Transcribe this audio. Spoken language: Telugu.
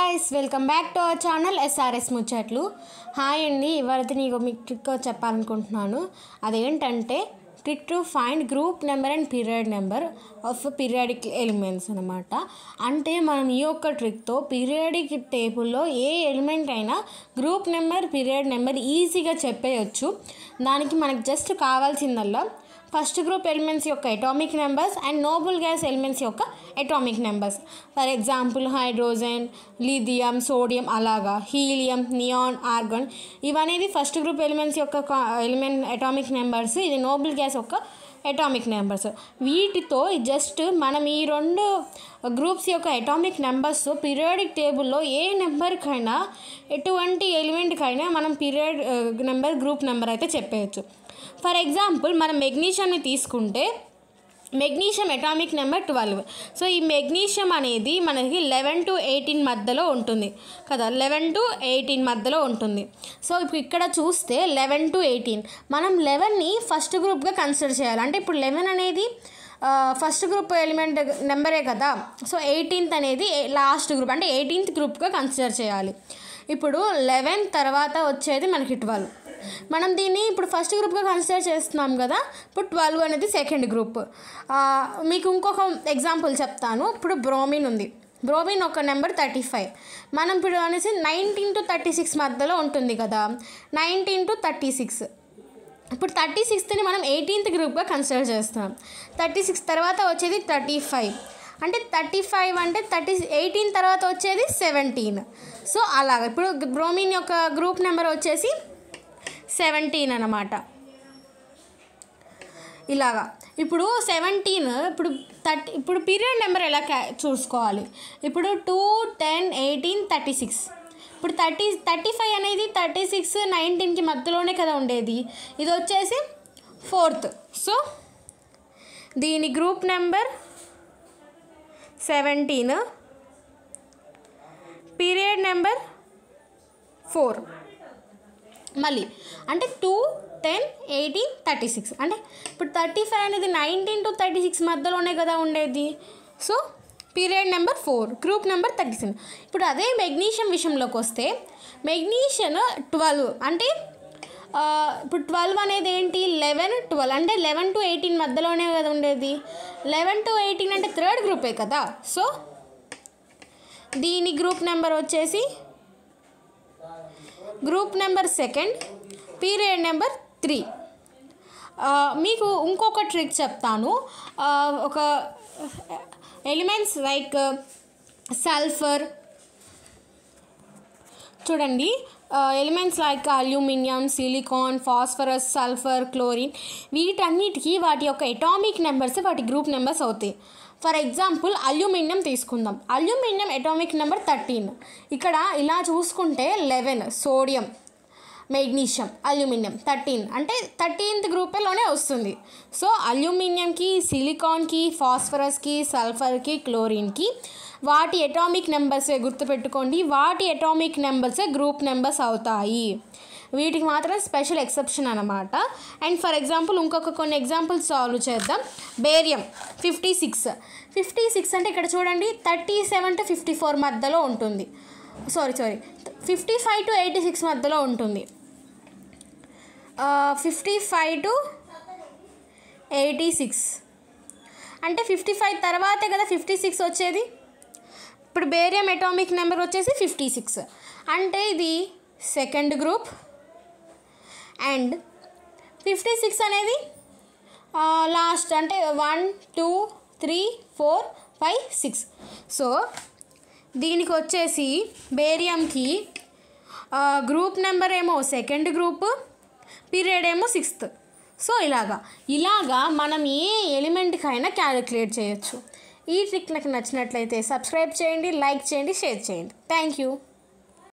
guys, welcome back to our channel SRS ముచ్చట్లు. హాయ్ అండి, ఇవాళ నీకు మీకు ట్రిక్ చెప్పాలనుకుంటున్నాను. అదేంటంటే trick to find group number and period number of periodic elements అనమాట. అంటే మనం ఈ యొక్క ట్రిక్తో పీరియాడిక్ టేబుల్లో ఏ ఎలిమెంట్ అయినా గ్రూప్ నెంబర్ పీరియడ్ నెంబర్ ఈజీగా చెప్పేయచ్చు. దానికి మనకు జస్ట్ కావాల్సిందల్లా ఫస్ట్ గ్రూప్ ఎలిమెంట్స్ యొక్క atomic numbers and noble gas elements యొక్క atomic numbers. For example hydrogen, lithium, sodium, అలాగా హీలియం, నియాన్, ఆర్గాన్ ఇవనేది ఫస్ట్ గ్రూప్ ఎలిమెంట్స్ యొక్క అటామిక్ నెంబర్స్. ఇది నోబుల్ గ్యాస్ యొక్క అటామిక్ నెంబర్స్. వీటితో జస్ట్ మనం ఈ రెండు గ్రూప్స్ యొక్క అటామిక్ నెంబర్స్ పీరియాడిక్ టేబుల్లో ఏ నెంబర్కైనా ఎటువంటి ఎలిమెంట్కైనా మనం పీరియడ్ నెంబర్ గ్రూప్ నెంబర్ అయితే చెప్పేయచ్చు. ఫర్ ఎగ్జాంపుల్ మనం మెగ్నీషియంని తీసుకుంటే మెగ్నీషియం అటామిక్ నెంబర్ 12. సో ఈ మెగ్నీషియం అనేది మనకి 11 to 18 మధ్యలో ఉంటుంది కదా, 11 to 18 మధ్యలో ఉంటుంది. సో ఇప్పుడు ఇక్కడ చూస్తే 11 to 18 మనం 11ని ఫస్ట్ గ్రూప్గా కన్సిడర్ చేయాలి. అంటే ఇప్పుడు 11 అనేది ఫస్ట్ గ్రూప్ ఎలిమెంట్ నెంబరే కదా. సో 18th అనేది లాస్ట్ గ్రూప్, అంటే 18th గ్రూప్గా కన్సిడర్ చేయాలి. ఇప్పుడు 11 తర్వాత వచ్చేది మనకి 12. మనం దీన్ని ఇప్పుడు ఫస్ట్ గ్రూప్గా కన్సిడర్ చేస్తున్నాం కదా. ఇప్పుడు 12 అనేది సెకండ్ గ్రూప్. మీకు ఇంకొక ఎగ్జాంపుల్ చెప్తాను. ఇప్పుడు బ్రోమిన్ ఉంది. బ్రోమిన్ ఒక నెంబర్ 35. మనం ఇప్పుడు అనేసి 19 to 36 మధ్యలో ఉంటుంది కదా. 19 to 36. ఇప్పుడు 36ని మనం 18th గ్రూప్గా కన్సిడర్ చేస్తున్నాం. 36 తర్వాత వచ్చేది 35. అంటే 35 అంటే 18 తర్వాత వచ్చేది 17. సో అలాగా ఇప్పుడు బ్రోమిన్ యొక్క గ్రూప్ నెంబర్ వచ్చేసి 17 అన్నమాట. ఇలాగా ఇప్పుడు 17 ఇప్పుడు పీరియడ్ నెంబర్ ఎలా చూసుకోవాలి. ఇప్పుడు 2, 10, 18, 36. ఇప్పుడు 35 అనేది 36, 19కి మధ్యలోనే కదా ఉండేది. ఇది వచ్చేసి 4th. సో దీని గ్రూప్ నెంబర్ 17, పీరియడ్ నెంబర్ 4. మళ్ళీ అంటే 2, 10, 18, 36. అంటే ఇప్పుడు 35 అనేది 19 to 36 మధ్యలోనే కదా ఉండేది. So period number 4, group number 37. ఇప్పుడు అదే మెగ్నీషియం విషయంలోకి వస్తే మెగ్నీషియం 12. అంటే ఇప్పుడు 12 అనేది ఏంటి, 11, 12 అంటే 11 to 18 మధ్యలోనే కదా ఉండేది. 11 to 18 అంటే థర్డ్ గ్రూపే కదా. సో దీని గ్రూప్ నెంబర్ వచ్చేసి గ్రూప్ నెంబర్ 2, పీరియడ్ నెంబర్ 3. మీకు ఇంకొక ట్రిక్ చెప్తాను. ఒక ఎలిమెంట్స్ లైక్ సల్ఫర్ చూడండి. Elements like aluminium, silicon, phosphorus, sulphur, chlorine వీటన్నిటికీ వాటి యొక్క అటామిక్ నెంబర్స్ వాటి గ్రూప్ నెంబర్స్ అవుతాయి. ఫర్ ఎగ్జాంపుల్ అల్యూమినియం తీసుకుందాం. Aluminium atomic number 13. ఇక్కడ ఇలా చూసుకుంటే 11, సోడియం, మెగ్నీషియం, అల్యూమినియం 13 అంటే 13th గ్రూప్లోనే వస్తుంది. సో అల్యూమినియంకి, సిలికాన్కి, ఫాస్ఫరస్కి, సల్ఫర్కి, క్లోరిన్కి వాటి అటామిక్ నెంబర్సే గుర్తుపెట్టుకోండి. వాటి అటామిక్ నెంబర్సే గ్రూప్ నెంబర్స్ అవుతాయి. వీటికి మాత్రం స్పెషల్ ఎక్సెప్షన్ అనమాట. అండ్ ఫర్ ఎగ్జాంపుల్ ఇంకొక కొన్ని ఎగ్జాంపుల్స్ సాల్వ్ చేద్దాం. బేరియం 56 అంటే ఇక్కడ చూడండి 37 to 54 మధ్యలో ఉంటుంది. సారీ 55 to 86 మధ్యలో ఉంటుంది. 55 to 86 అంటే 55 తర్వాతే కదా 56 వచ్చేది. ఇప్పుడు బేరియం అటామిక్ నెంబర్ వచ్చేసి 56. అంటే ఇది సెకండ్ గ్రూప్. అండ్ 56 అనేది లాస్ట్ అంటే 1, 2, 3, 4, 5, 6. సో దీనికి వచ్చేసి బేరియంకి గ్రూప్ నెంబర్ ఏమో సెకండ్ గ్రూప్, పీరియడ్ ఏమో 6th. సో ఇలాగా మనం ఏ ఎలిమెంట్కైనా క్యాలిక్యులేట్ చేయొచ్చు. ఈ ట్రిక్ నాకు నచ్చినట్లయితే సబ్స్క్రైబ్ చేయండి, లైక్ చేయండి, షేర్ చేయండి. Thank you.